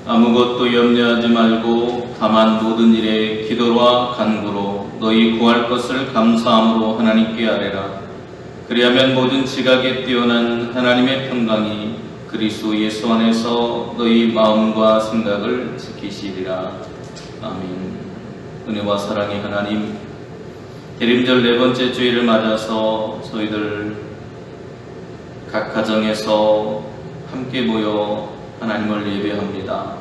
아무것도 염려하지 말고 다만 모든 일에 기도와 간구로 너희 구할 것을 감사함으로 하나님께 아뢰라. 그리하면 모든 지각에 뛰어난 하나님의 평강이 그리스도 예수 안에서 너희 마음과 생각을 지키시리라. 아멘. 은혜와 사랑의 하나님, 대림절 네 번째 주일을 맞아서 저희들 각 가정에서 함께 모여 하나님을 예배합니다.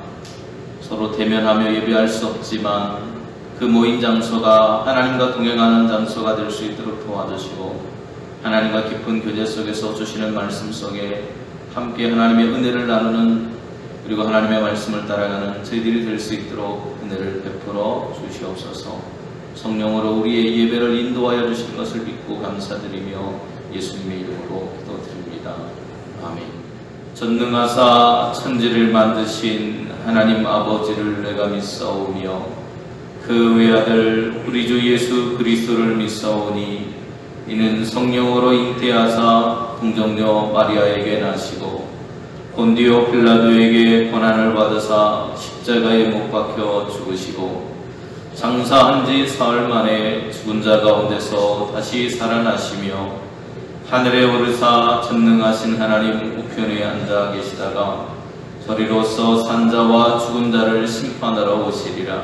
서로 대면하며 예배할 수 없지만 그 모임 장소가 하나님과 동행하는 장소가 될 수 있도록 도와주시고, 하나님과 깊은 교제 속에서 주시는 말씀 속에 함께 하나님의 은혜를 나누는, 그리고 하나님의 말씀을 따라가는 저희들이 될 수 있도록 은혜를 베풀어 주시옵소서. 성령으로 우리의 예배를 인도하여 주신 것을 믿고 감사드리며 예수님의 이름으로 기도드립니다. 아멘. 전능하사 천지를 만드신 하나님 아버지를 내가 믿사오며 그 외아들 우리 주 예수 그리스도를 믿사오니 이는 성령으로 잉태하사 동정녀 마리아에게 나시고 본디오 빌라도에게 고난을 받으사 십자가에 못 박혀 죽으시고 장사한 지 사흘 만에 죽은 자 가운데서 다시 살아나시며 하늘에 오르사 전능하신 하나님 우편에 앉아 계시다가 저리로서 산자와 죽은 자를 심판하러 오시리라.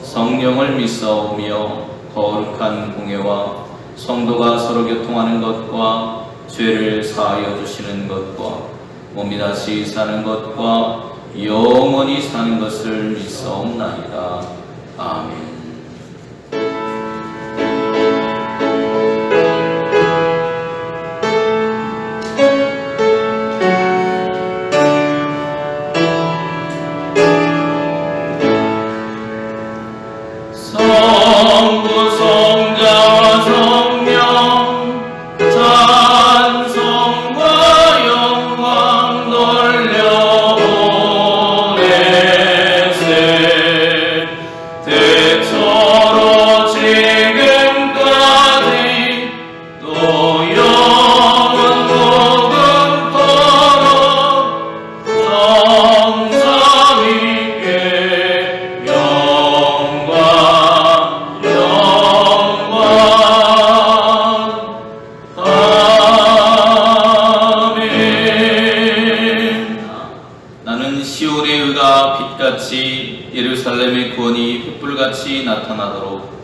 성령을 믿사오며 거룩한 공예와 성도가 서로 교통하는 것과 죄를 사하여 주시는 것과 몸이 다시 사는 것과 영원히 사는 것을 믿사옵나이다. 아멘. 빛같이 예루살렘의 구원이 횃불같이 나타나도록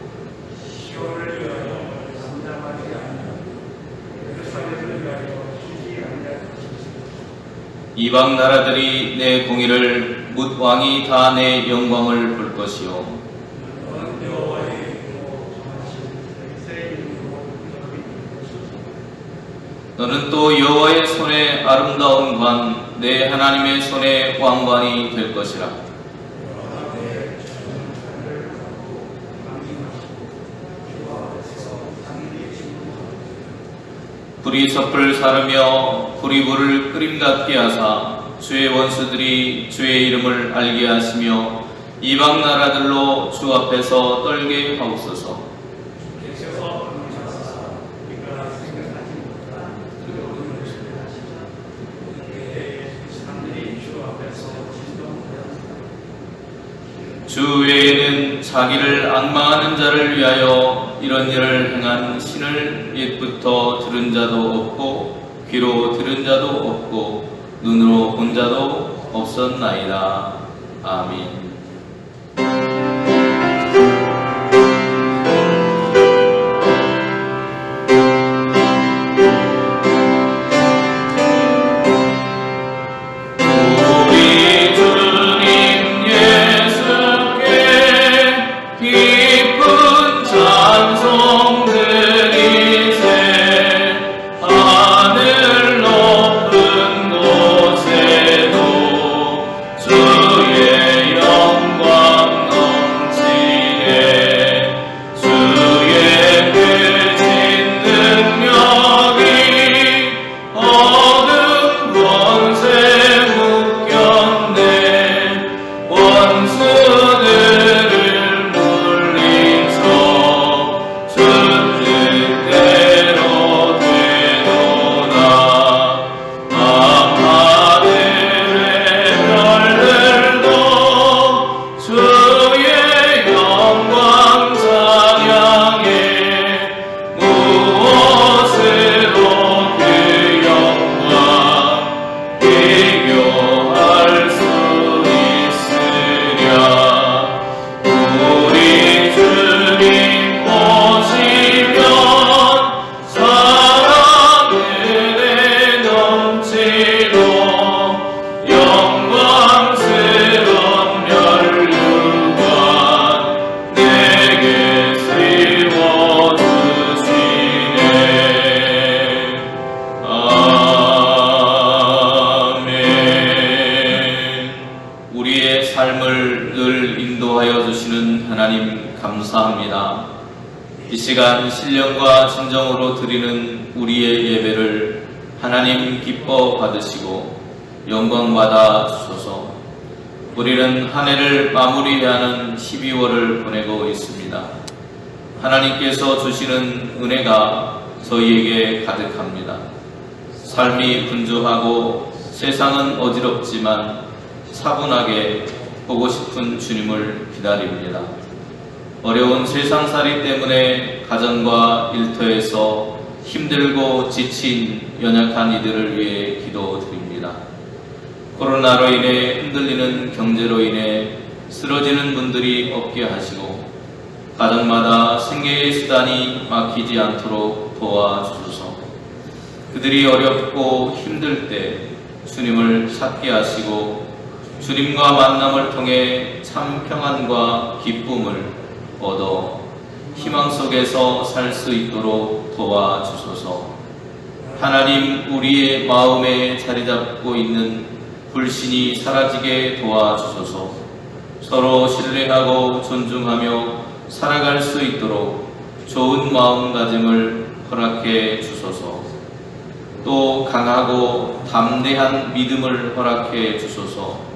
이방 나라들이 내 공의를 묻 왕이 다 내 영광을 볼 것이요 너는 또 여호와의 손에 아름다운 관 내 하나님의 손에 왕관이 될 것이라. 불이 섭을 사르며 불이 물을 끓임 같게 하사 주의 원수들이 주의 이름을 알게 하시며 이방 나라들로 주 앞에서 떨게 하옵소서. 주 외에는 자기를 앙망하는 자를 위하여 이런 일을 행한 신을 옛부터 들은 자도 없고 귀로 들은 자도 없고 눈으로 본 자도 없었나이다. 아멘. 주의 영 우리의 삶을 늘 인도하여 주시는 하나님 감사합니다. 이 시간 신령과 진정으로 드리는 우리의 예배를 하나님 기뻐 받으시고 영광 받아 주소서. 우리는 한 해를 마무리해야 하는 12월을 보내고 있습니다. 하나님께서 주시는 은혜가 저희에게 가득합니다. 삶이 분주하고 세상은 어지럽지만 차분하게 보고 싶은 주님을 기다립니다. 어려운 세상살이 때문에 가정과 일터에서 힘들고 지친 연약한 이들을 위해 기도드립니다. 코로나로 인해 흔들리는 경제로 인해 쓰러지는 분들이 없게 하시고 가정마다 생계의 수단이 막히지 않도록 도와주소서. 그들이 어렵고 힘들 때 주님을 찾게 하시고 주님과 만남을 통해 참 평안과 기쁨을 얻어 희망 속에서 살 수 있도록 도와주소서. 하나님, 우리의 마음에 자리 잡고 있는 불신이 사라지게 도와주소서. 서로 신뢰하고 존중하며 살아갈 수 있도록 좋은 마음가짐을 허락해 주소서. 또 강하고 담대한 믿음을 허락해 주소서.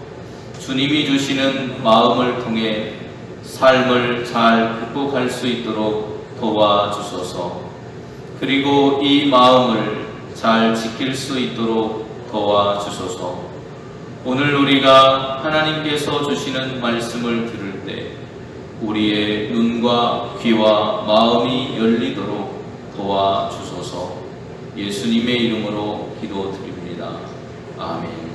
주님이 주시는 마음을 통해 삶을 잘 극복할 수 있도록 도와주소서. 그리고 이 마음을 잘 지킬 수 있도록 도와주소서. 오늘 우리가 하나님께서 주시는 말씀을 들을 때 우리의 눈과 귀와 마음이 열리도록 도와주소서. 예수님의 이름으로 기도드립니다. 아멘.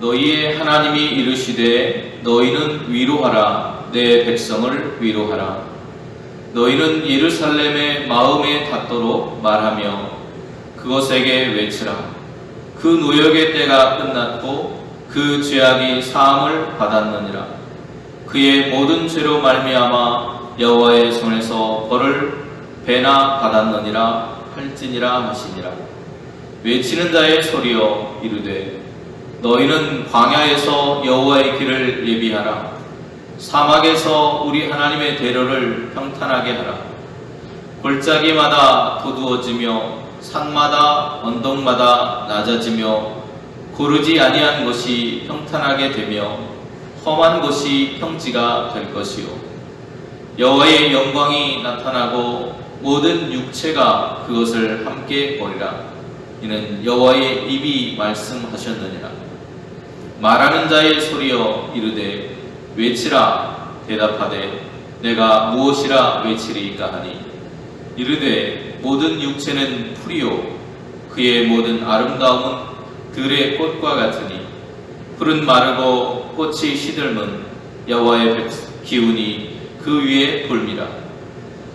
너희의 하나님이 이르시되 너희는 위로하라. 내 백성을 위로하라. 너희는 예루살렘의 마음에 닿도록 말하며 그것에게 외치라. 그 노역의 때가 끝났고 그 죄악이 사함을 받았느니라. 그의 모든 죄로 말미암아 여호와의 손에서 벌을 배나 받았느니라 할지니라 하시니라. 외치는 자의 소리여 이르되 너희는 광야에서 여호와의 길을 예비하라. 사막에서 우리 하나님의 대로를 평탄하게 하라. 골짜기마다 도두어지며 산마다 언덕마다 낮아지며 고르지 아니한 것이 평탄하게 되며 험한 것이 평지가 될 것이요. 여호와의 영광이 나타나고 모든 육체가 그것을 함께 보리라. 이는 여호와의 입이 말씀하셨느니라. 말하는 자의 소리여 이르되 외치라. 대답하되 내가 무엇이라 외치리이까 하니 이르되 모든 육체는 풀이요 그의 모든 아름다움은 들의 꽃과 같으니 풀은 마르고 꽃이 시들면 여호와의 기운이 그 위에 돌미라.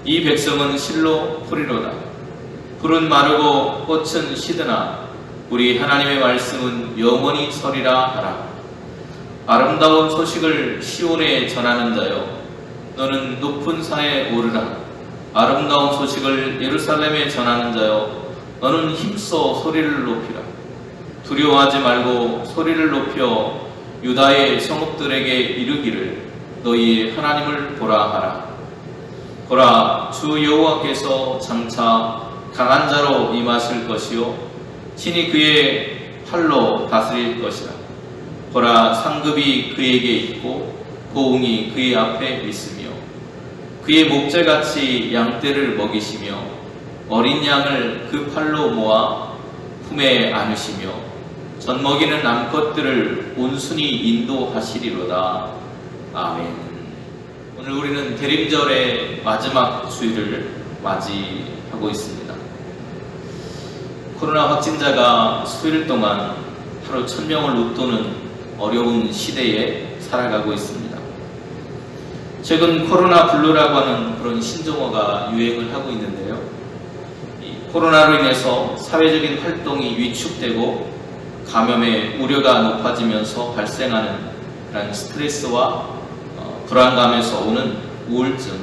이 백성은 실로 풀이로다. 풀은 마르고 꽃은 시드나 우리 하나님의 말씀은 영원히 서리라 하라. 아름다운 소식을 시온에 전하는 자여 너는 높은 산에 오르라. 아름다운 소식을 예루살렘에 전하는 자여 너는 힘써 소리를 높이라. 두려워하지 말고 소리를 높여 유다의 성읍들에게 이르기를 너희 하나님을 보라 하라. 보라, 주 여호와께서 장차 강한 자로 임하실 것이요 친히 그의 팔로 다스릴 것이라. 보라, 상급이 그에게 있고 보응이 그의 앞에 있으며 그의 목재같이 양떼를 먹이시며 어린 양을 그 팔로 모아 품에 안으시며 젖먹이는 암컷들을 온순히 인도하시리로다. 아멘. 오늘 우리는 대림절의 마지막 주일을 맞이하고 있습니다. 코로나 확진자가 수일 동안 하루 1000명을 웃도는 어려운 시대에 살아가고 있습니다. 최근 코로나 블루라고 하는 그런 신종어가 유행을 하고 있는데요. 이 코로나로 인해서 사회적인 활동이 위축되고 감염의 우려가 높아지면서 발생하는 그런 스트레스와 불안감에서 오는 우울증,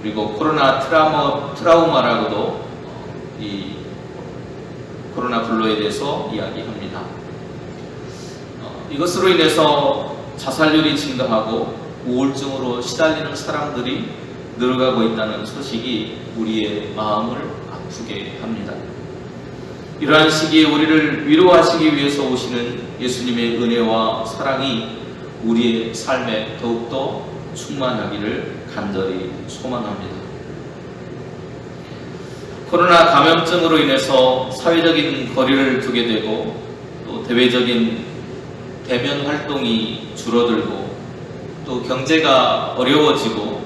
그리고 코로나 트라우마라고도 이 코로나 블루에 대해서 이야기합니다. 이것으로 인해서 자살률이 증가하고 우울증으로 시달리는 사람들이 늘어가고 있다는 소식이 우리의 마음을 아프게 합니다. 이러한 시기에 우리를 위로하시기 위해서 오시는 예수님의 은혜와 사랑이 우리의 삶에 더욱더 충만하기를 간절히 소망합니다. 코로나 감염증으로 인해서 사회적인 거리를 두게 되고 또 대외적인 대면 활동이 줄어들고 또 경제가 어려워지고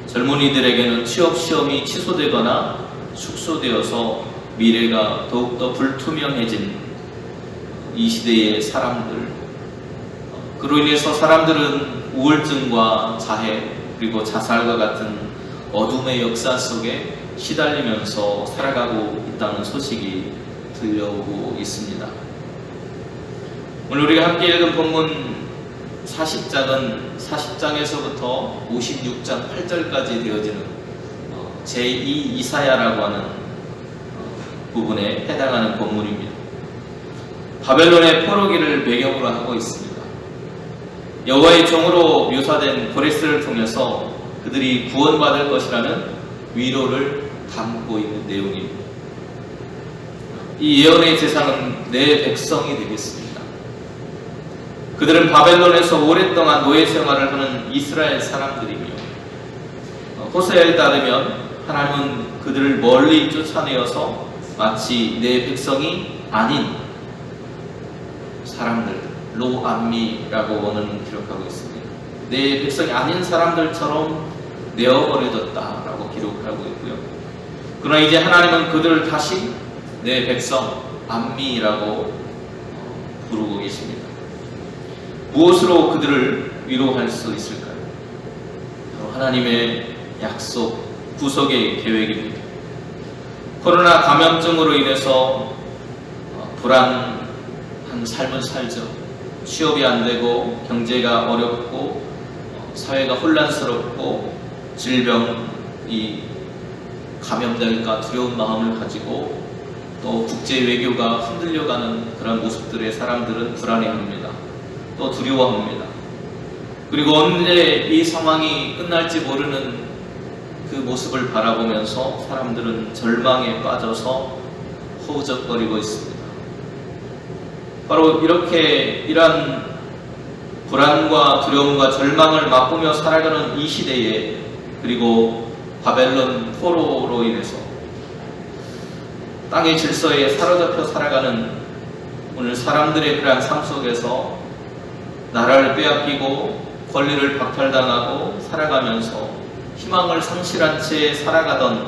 젊은이들에게는 취업 시험이 취소되거나 축소되어서 미래가 더욱더 불투명해진 이 시대의 사람들, 그로 인해서 사람들은 우울증과 자해 그리고 자살과 같은 어둠의 역사 속에 시달리면서 살아가고 있다는 소식이 들려오고 있습니다. 오늘 우리가 함께 읽은 본문 40장은 40장에서부터 56장 8절까지 되어지는 제2 이사야라고 하는 부분에 해당하는 본문입니다. 바벨론의 포로기를 배경으로 하고 있습니다. 여호와의 종으로 묘사된 고레스를 통해서 그들이 구원받을 것이라는 위로를 담고 있는 내용입니다. 이 예언의 대상은 내 백성이 되겠습니다. 그들은 바벨론에서 오랫동안 노예 생활을 하는 이스라엘 사람들이며 호세아에 따르면 하나님은 그들을 멀리 쫓아내어서 마치 내 백성이 아닌 사람들, 로암미라고 원어는 기록하고 있습니다. 내 백성이 아닌 사람들처럼 내어버려졌다라고 기록하고 있고요. 그러나 이제 하나님은 그들을 다시 내 백성 암미라고 부르고 계십니다. 무엇으로 그들을 위로할 수 있을까요? 바로 하나님의 약속, 구속의 계획입니다. 코로나 감염증으로 인해서 불안한 삶을 살죠. 취업이 안 되고 경제가 어렵고 사회가 혼란스럽고 질병이 감염될까 두려운 마음을 가지고 또 국제 외교가 흔들려가는 그런 모습들에 사람들은 불안해합니다. 또 두려워합니다. 그리고 언제 이 상황이 끝날지 모르는 그 모습을 바라보면서 사람들은 절망에 빠져서 허우적거리고 있습니다. 바로 이렇게 이러한 불안과 두려움과 절망을 맛보며 살아가는 이 시대에, 그리고 바벨론 포로로 인해서 땅의 질서에 사로잡혀 살아가는 오늘 사람들의 그러한 삶 속에서 나라를 빼앗기고 권리를 박탈당하고 살아가면서 희망을 상실한 채 살아가던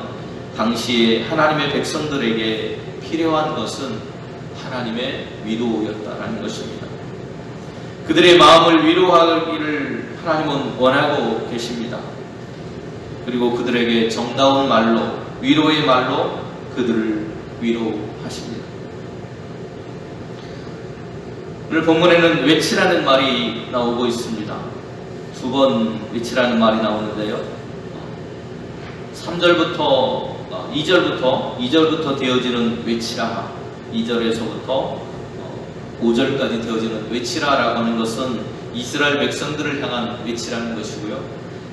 당시에 하나님의 백성들에게 필요한 것은 하나님의 위로였다는 것입니다. 그들의 마음을 위로하기를 하나님은 원하고 계십니다. 그리고 그들에게 정다운 말로, 위로의 말로 그들을 위로하십니다. 오늘 본문에는 외치라는 말이 나오고 있습니다. 두 번 외치라는 말이 나오는데요. 2절부터 되어지는 외치라, 2절에서부터 5절까지 되어지는 외치라라고 하는 것은 이스라엘 백성들을 향한 외치라는 것이고요.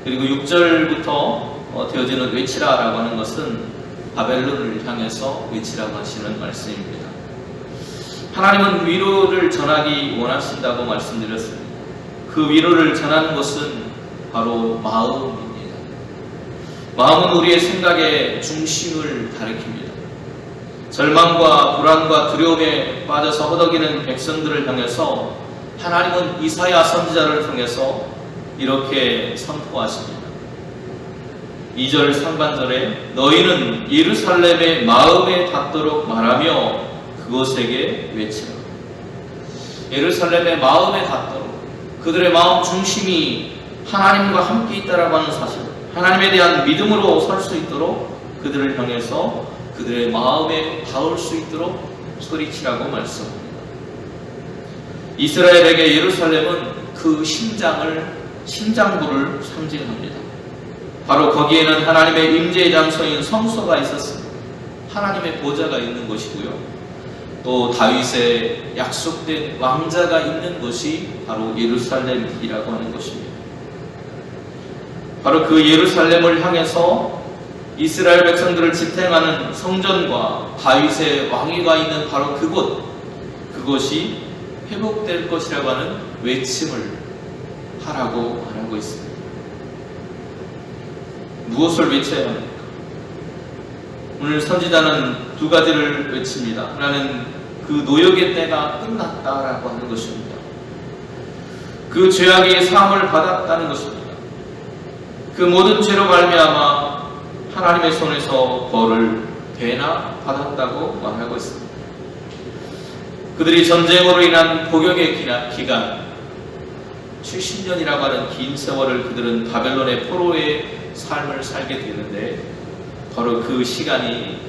그리고 6절부터 되어지는 외치라라고 하는 것은 바벨론을 향해서 외치라고 하시는 말씀입니다. 하나님은 위로를 전하기 원하신다고 말씀드렸습니다. 그 위로를 전하는 것은 바로 마음입니다. 마음은 우리의 생각의 중심을 가리킵니다. 절망과 불안과 두려움에 빠져서 허덕이는 백성들을 향해서 하나님은 이사야 선지자를 통해서 이렇게 선포하십니다. 2절 상반절에 너희는 예루살렘의 마음에 닿도록 말하며 그곳에게 외치라. 예루살렘의 마음에 닿도록, 그들의 마음 중심이 하나님과 함께 있다라고 하는 사실, 하나님에 대한 믿음으로 설 수 있도록 그들을 향해서 그들의 마음에 닿을 수 있도록 소리치라고 말씀합니다. 이스라엘에게 예루살렘은 그 심장부를 상징합니다. 바로 거기에는 하나님의 임재의 장소인 성소가 있었습니다. 하나님의 보좌가 있는 곳이고요. 또 다윗의 약속된 왕자가 있는 곳이 바로 예루살렘이라고 하는 것입니다. 바로 그 예루살렘을 향해서 이스라엘 백성들을 지탱하는 성전과 다윗의 왕위가 있는 바로 그곳이 회복될 것이라고 하는 외침을 하라고 말하고 있습니다. 무엇을 외쳐야 합니까? 오늘 선지자는 두 가지를 외칩니다. 하나는 그 노역의 때가 끝났다라고 하는 것입니다. 그 죄악의 사함을 받았다는 것입니다. 그 모든 죄로 말미암아 하나님의 손에서 벌을 배나 받았다고 말하고 있습니다. 그들이 전쟁으로 인한 복역의 기간 70년이라고 하는 긴 세월을 그들은 바벨론의 포로의 삶을 살게 되는데 바로 그 시간이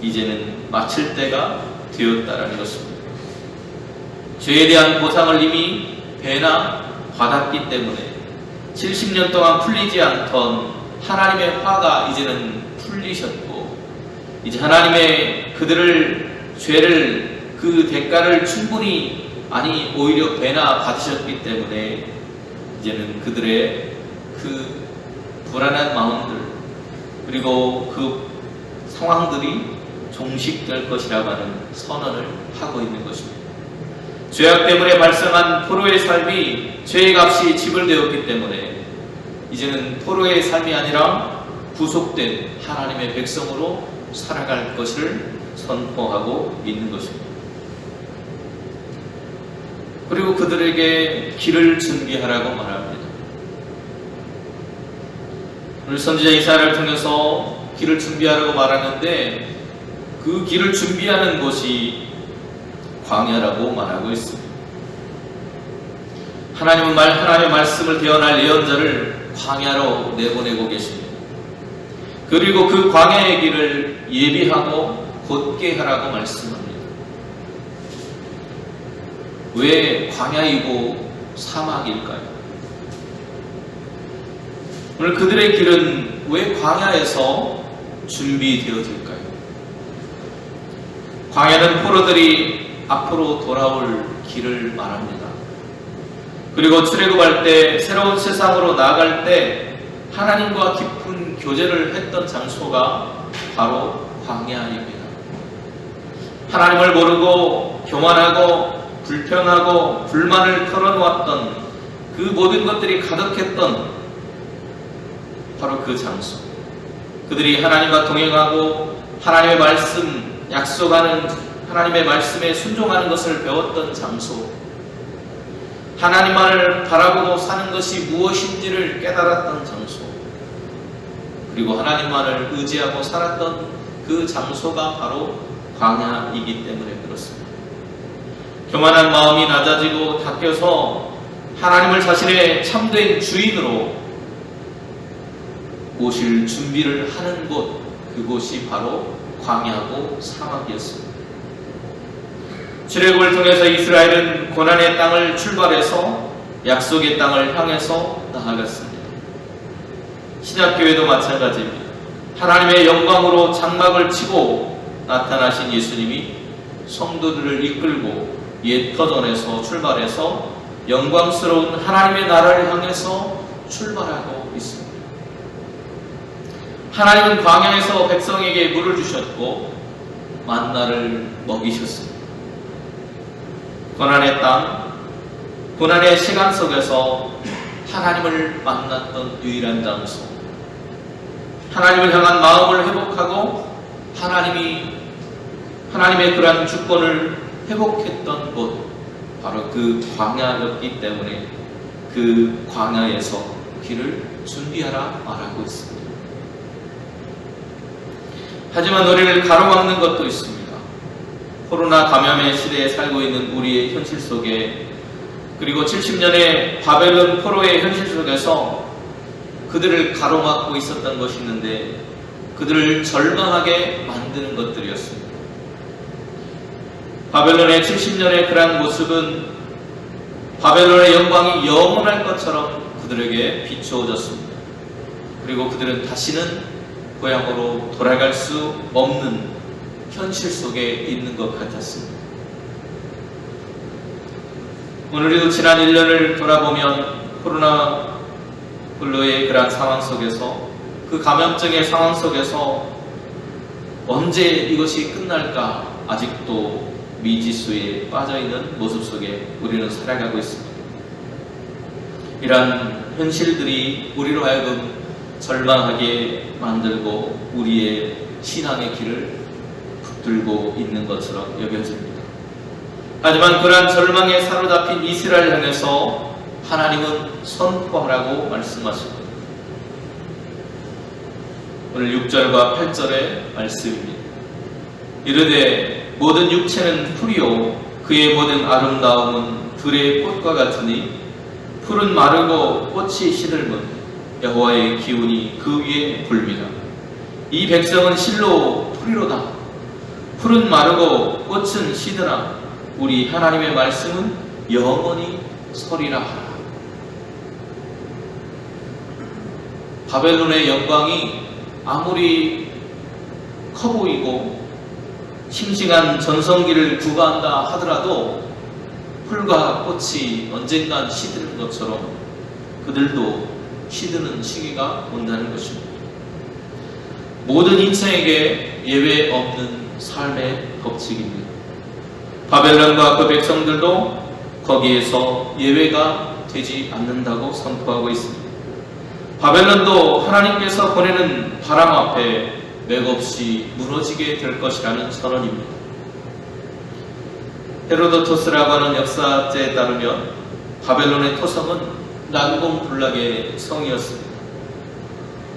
이제는 마칠 때가 되었다라는 것입니다. 죄에 대한 보상을 이미 배나 받았기 때문에 70년 동안 풀리지 않던 하나님의 화가 이제는 풀리셨고 이제 하나님의 그들을 죄를 그 대가를 충분히 오히려 배나 받으셨기 때문에 이제는 그들의 그 불안한 마음들 그리고 그 상황들이 종식될 것이라고 하는 선언을 하고 있는 것입니다. 죄악 때문에 발생한 포로의 삶이 죄의 값이 지불되었기 때문에 이제는 포로의 삶이 아니라 구속된 하나님의 백성으로 살아갈 것을 선포하고 있는 것입니다. 그리고 그들에게 길을 준비하라고 말합니다. 오늘 선지자 이사야를 통해서 길을 준비하라고 말하는데 그 길을 준비하는 곳이 광야라고 말하고 있습니다. 하나님의 말씀을 대언할 예언자를 광야로 내보내고 계십니다. 그리고 그 광야의 길을 예비하고 곧게 하라고 말씀합니다. 왜 광야이고 사막일까요? 오늘 그들의 길은 왜 광야에서 준비되어질까요? 광야는 포로들이 앞으로 돌아올 길을 말합니다. 그리고 출애굽할 때 새로운 세상으로 나아갈 때 하나님과 깊은 교제를 했던 장소가 바로 광야입니다. 하나님을 모르고 교만하고 불평하고 불만을 털어놓았던 그 모든 것들이 가득했던 바로 그 장소. 그들이 하나님과 동행하고 하나님의 말씀 약속하는 하나님의 말씀에 순종하는 것을 배웠던 장소. 하나님만을 바라보고 사는 것이 무엇인지를 깨달았던 장소. 그리고 하나님만을 의지하고 살았던 그 장소가 바로 광야이기 때문에 그렇습니다. 교만한 마음이 낮아지고 닦여서 하나님을 자신의 참된 주인으로 모실 준비를 하는 곳, 그곳이 바로 광야고 사막이었습니다. 출애굽을 통해서 이스라엘은 고난의 땅을 출발해서 약속의 땅을 향해서 나아갔습니다. 신약교회도 마찬가지입니다. 하나님의 영광으로 장막을 치고 나타나신 예수님이 성도들을 이끌고 옛 터전에서 출발해서 영광스러운 하나님의 나라를 향해서 출발하고 있습니다. 하나님은 광야에서 백성에게 물을 주셨고 만나를 먹이셨습니다. 고난의 땅, 고난의 시간 속에서 하나님을 만났던 유일한 장소, 하나님을 향한 마음을 회복하고 하나님의 그러한 주권을 회복했던 곳, 바로 그 광야였기 때문에 그 광야에서 길을 준비하라 말하고 있습니다. 하지만 우리를 가로막는 것도 있습니다. 코로나 감염의 시대에 살고 있는 우리의 현실 속에, 그리고 70년의 바벨론 포로의 현실 속에서 그들을 가로막고 있었던 것이 있는데 그들을 절망하게 만드는 것들이었습니다. 바벨론의 70년의 그러한 모습은 바벨론의 영광이 영원할 것처럼 그들에게 비추어졌습니다. 그리고 그들은 다시는 고향으로 돌아갈 수 없는 현실 속에 있는 것 같았습니다. 오늘도 지난 1년을 돌아보면 코로나의 그러한 상황 속에서, 그 감염증의 상황 속에서 언제 이것이 끝날까 아직도 미지수에 빠져있는 모습 속에 우리는 살아가고 있습니다. 이러한 현실들이 우리로 하여금 절망하게 만들고 우리의 신앙의 길을 붙들고 있는 것처럼 여겨집니다. 하지만 그러한 절망에 사로잡힌 이스라엘을 향해서 하나님은 선포하라고 말씀하십니다. 오늘 6절과 8절의 말씀입니다. 이르되 모든 육체는 풀이요 그의 모든 아름다움은 들의 꽃과 같으니 풀은 마르고 꽃이 시들면 여호와의 기운이 그 위에 불미라. 이 백성은 실로 풀이로다. 풀은 마르고 꽃은 시드나 우리 하나님의 말씀은 영원히 서리라 하라. 바벨론의 영광이 아무리 커 보이고 싱싱한 전성기를 구가한다 하더라도 풀과 꽃이 언젠간 시드는 것처럼 그들도 시드는 시기가 온다는 것입니다. 모든 인생에게 예외 없는 삶의 법칙입니다. 바벨론과 그 백성들도 거기에서 예외가 되지 않는다고 선포하고 있습니다. 바벨론도 하나님께서 보내는 바람 앞에 맥없이 무너지게 될 것이라는 선언입니다. 헤로도토스라고 하는 역사자에 따르면 바벨론의 토성은 난공불락의 성이었습니다.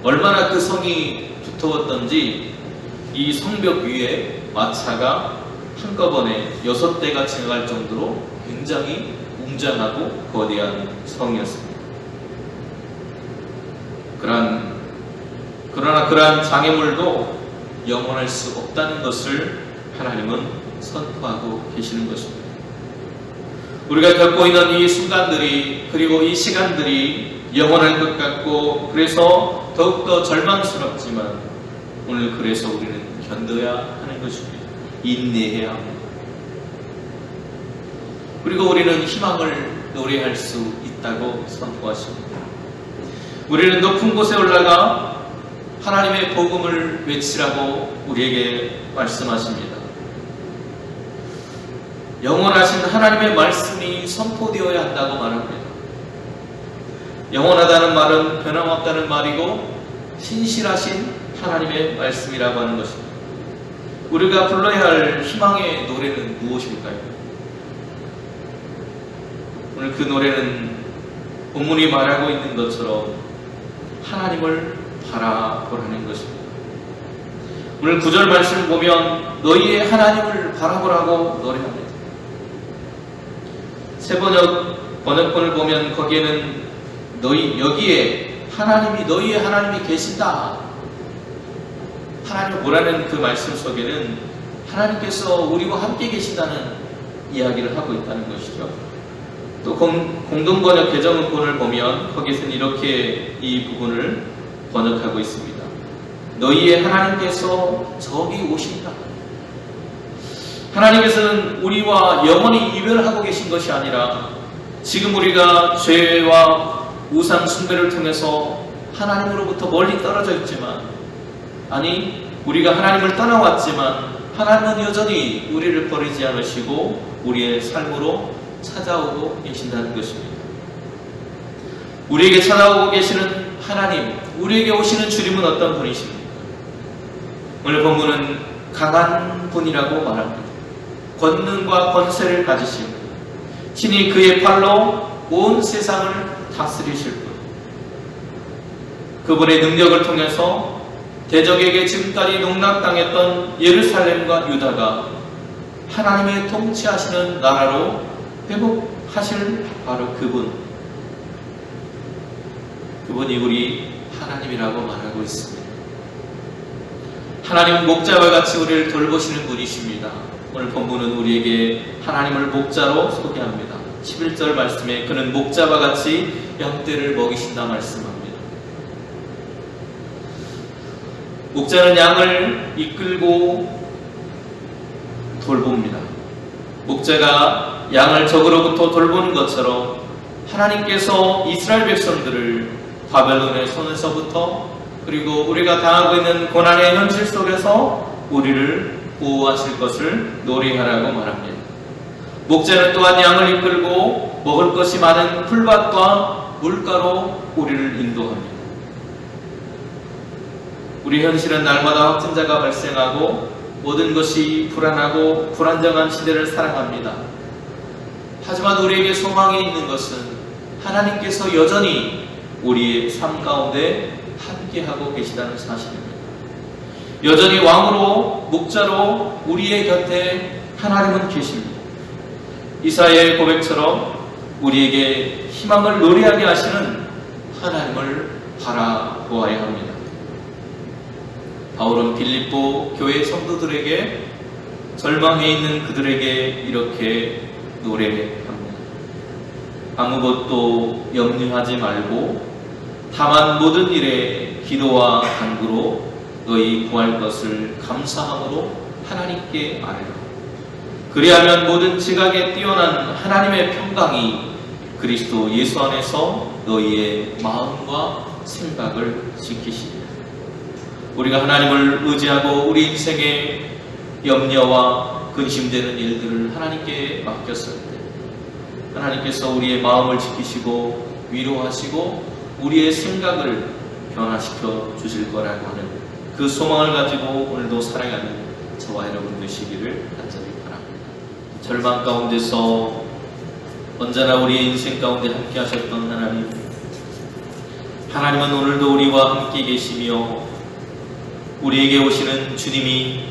얼마나 그 성이 두터웠던지 이 성벽 위에 마차가 한꺼번에 6대가 지나갈 정도로 굉장히 웅장하고 거대한 성이었습니다. 그러나 그러한 장애물도 영원할 수 없다는 것을 하나님은 선포하고 계시는 것입니다. 우리가 겪고 있는 이 순간들이, 그리고 이 시간들이 영원할 것 같고 그래서 더욱더 절망스럽지만 오늘 그래서 우리는 견뎌야 하는 것입니다. 인내해야 합니다. 그리고 우리는 희망을 노래할 수 있다고 선포하십니다. 우리는 높은 곳에 올라가 하나님의 복음을 외치라고 우리에게 말씀하십니다. 영원하신 하나님의 말씀이 선포되어야 한다고 말합니다. 영원하다는 말은 변함없다는 말이고 신실하신 하나님의 말씀이라고 하는 것입니다. 우리가 불러야 할 희망의 노래는 무엇일까요? 오늘 그 노래는 본문이 말하고 있는 것처럼 하나님을 바라보라는 것입니다. 오늘 9절 말씀을 보면 너희의 하나님을 바라보라고 노래합니다. 새 번역본을 보면 거기에는 여기에 하나님이, 너희의 하나님이 계신다, 하나님을 보라는 그 말씀 속에는 하나님께서 우리와 함께 계신다는 이야기를 하고 있다는 것이죠. 또 공동번역 개정본을 보면 거기서는 이렇게 이 부분을 번역하고 있습니다. 너희의 하나님께서 저기 오신다. 하나님께서는 우리와 영원히 이별하고 계신 것이 아니라 지금 우리가 죄와 우상 숭배를 통해서 하나님으로부터 멀리 떨어져 있지만, 아니 우리가 하나님을 떠나왔지만 하나님은 여전히 우리를 버리지 않으시고 우리의 삶으로 찾아오고 계신다는 것입니다. 우리에게 찾아오고 계시는 하나님, 우리에게 오시는 주님은 어떤 분이십니까? 오늘 본문은 강한 분이라고 말합니다. 권능과 권세를 가지신 분, 친히 그의 팔로 온 세상을 다스리실 분, 그분의 능력을 통해서 대적에게 지금까지 농락당했던 예루살렘과 유다가 하나님의 통치하시는 나라로 회복하실 바로 그분이 우리 하나님이라고 말하고 있습니다. 하나님은 목자와 같이 우리를 돌보시는 분이십니다. 오늘 본문은 우리에게 하나님을 목자로 소개합니다. 11절 말씀에 그는 목자와 같이 양떼를 먹이신다 말씀합니다. 목자는 양을 이끌고 돌봅니다. 목자가 양을 적으로부터 돌보는 것처럼 하나님께서 이스라엘 백성들을 바벨론의 손에서부터 그리고 우리가 당하고 있는 고난의 현실 속에서 우리를 보호하실 것을 노래하라고 말합니다. 목자는 또한 양을 이끌고 먹을 것이 많은 풀밭과 물가로 우리를 인도합니다. 우리 현실은 날마다 확진자가 발생하고 모든 것이 불안하고 불안정한 시대를 살아갑니다. 하지만 우리에게 소망이 있는 것은 하나님께서 여전히 우리의 삶 가운데 함께하고 계시다는 사실입니다. 여전히 왕으로 목자로 우리의 곁에 하나님은 계십니다. 이사야의 고백처럼 우리에게 희망을 노래하게 하시는 하나님을 바라보아야 합니다. 바울은 빌립보 교회 성도들에게 절망해 있는 그들에게 이렇게 노래합니다. 아무것도 염려하지 말고 다만 모든 일에 기도와 간구로 너희 구할 것을 감사함으로 하나님께 아뢰라. 그리하면 모든 지각에 뛰어난 하나님의 평강이 그리스도 예수 안에서 너희의 마음과 생각을 지키시리라. 우리가 하나님을 의지하고 우리 인생의 염려와 근심되는 일들을 하나님께 맡겼을 때 하나님께서 우리의 마음을 지키시고 위로하시고 우리의 생각을 변화시켜 주실 거라고 하는 그 소망을 가지고 오늘도 살아가는 저와 여러분 되시기를 간절히 바랍니다. 절망 가운데서 언제나 우리의 인생 가운데 함께 하셨던 하나님은 오늘도 우리와 함께 계시며 우리에게 오시는 주님이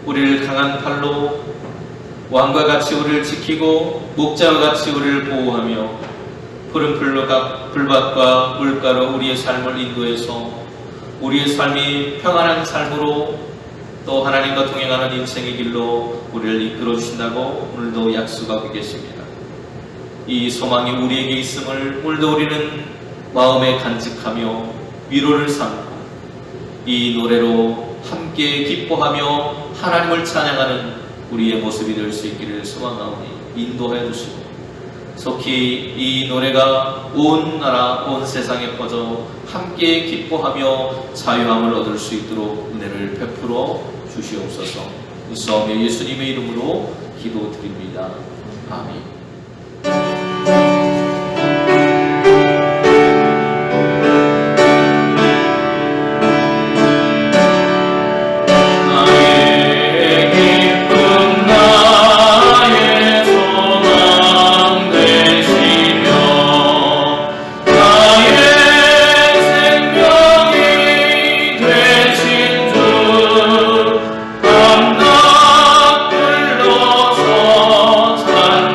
우리를 강한 팔로 왕과 같이 우리를 지키고 목자와 같이 우리를 보호하며 푸른 풀밭과 물가로 우리의 삶을 인도해서 우리의 삶이 평안한 삶으로 또 하나님과 동행하는 인생의 길로 우리를 이끌어 주신다고 오늘도 약속하고 계십니다. 이 소망이 우리에게 있음을 오늘도 우리는 마음에 간직하며 위로를 삼고 이 노래로 함께 기뻐하며 하나님을 찬양하는 우리의 모습이 될 수 있기를 소망하오니 인도하여 주시고 속히 이 노래가 온 나라 온 세상에 퍼져 함께 기뻐하며 자유함을 얻을 수 있도록 은혜를 베풀어 주시옵소서. 무서움의 예수님의 이름으로 기도드립니다. 아멘.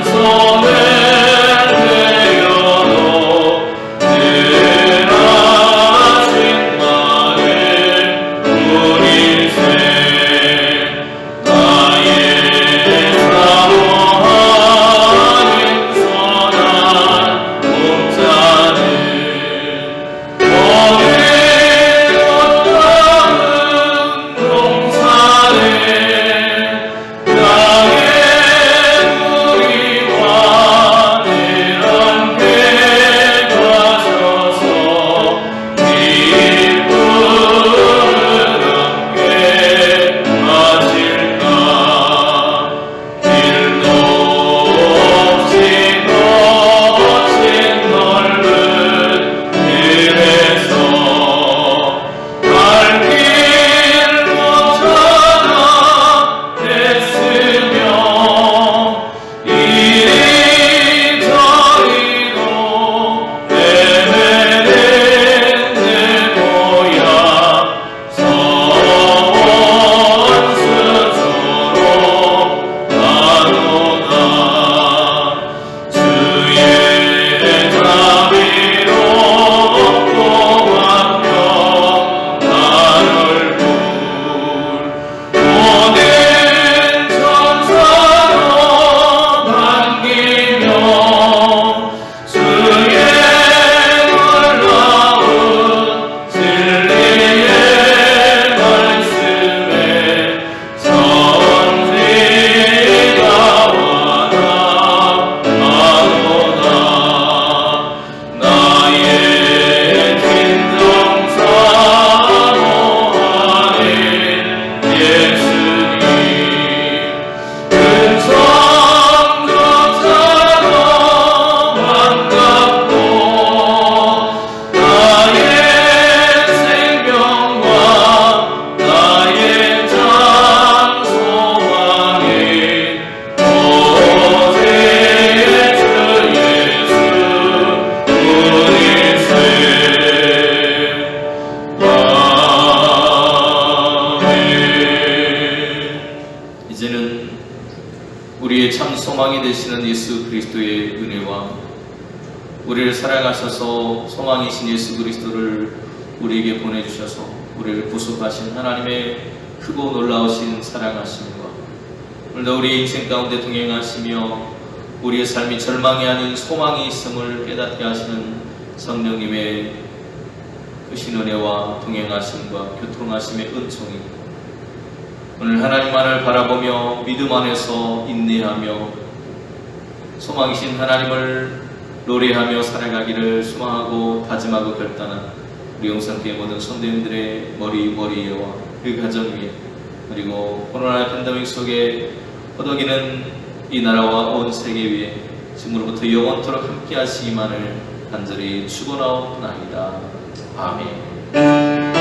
찬송을 소망이 되시는 예수 그리스도의 은혜와 우리를 사랑하셔서 소망이신 예수 그리스도를 우리에게 보내주셔서 우리를 구속하신 하나님의 크고 놀라우신 사랑하심과 오늘도 우리 인생 가운데 동행하시며 우리의 삶이 절망이 아닌 소망이 있음을 깨닫게 하시는 성령님의 크신 은혜와 동행하심과 교통하심의 은총이 오늘 하나님만을 바라보며 믿음 안에서 인내하며 소망이신 하나님을 노래하며 살아가기를 소망하고 다짐하고 결단한 우리 영상교회 모든 성도님들의 머리에와 그 가정 위에 그리고 코로나 팬데믹 속에 허덕이는 이 나라와 온 세계 위에 지금으로부터 영원토록 함께 하시기만을 간절히 축원하옵나이다. 아멘.